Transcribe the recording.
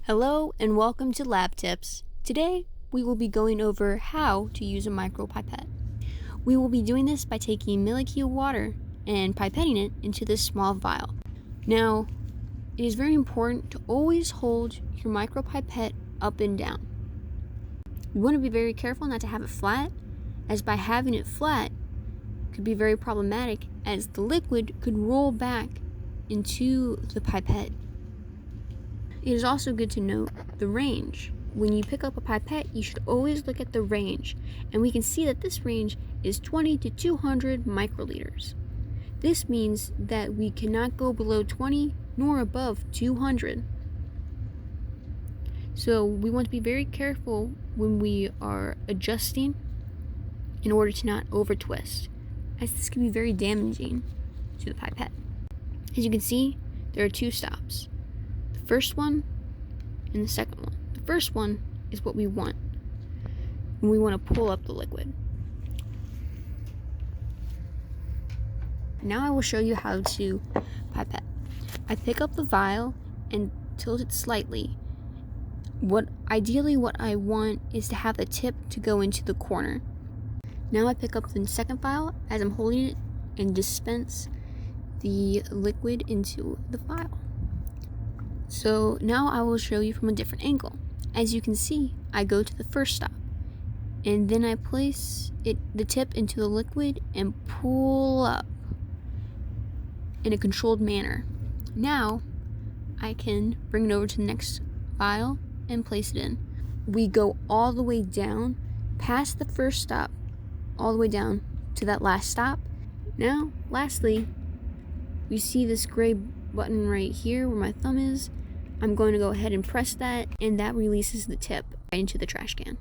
Hello and welcome to Lab Tips. Today we will be going over how to use a micropipette. We will be doing this by taking millicube water and pipetting it into this small vial. Now, it is very important to always hold your micropipette up and down. You want to be very careful not to have it flat, as by having it flat could be very problematic, as the liquid could roll back into the pipette. It is also good to note the range. When you pick up a pipette, you should always look at the range, and we can see that this range is 20 to 200 microliters. This means that we cannot go below 20 nor above 200. So we want to be very careful when we are adjusting in order to not over twist, as this can be very damaging to the pipette. As you can see, there are two stops. The first one and the second one. The first one is what we want when we want to pull up the liquid. Now I will show you how to pipette. I pick up the vial and tilt it slightly. Ideally what I want is to have the tip to go into the corner. Now I pick up the second vial as I'm holding it and dispense the liquid into the vial. So now I will show you from a different angle. As you can see, I go to the first stop, and then I place the tip into the liquid and pull up in a controlled manner. Now I can bring it over to the next vial and place it in. We go all the way down, past the first stop, all the way down to that last stop. Now, lastly, you see this gray button right here where my thumb is. I'm going to go ahead and press that, and that releases the tip right into the trash can.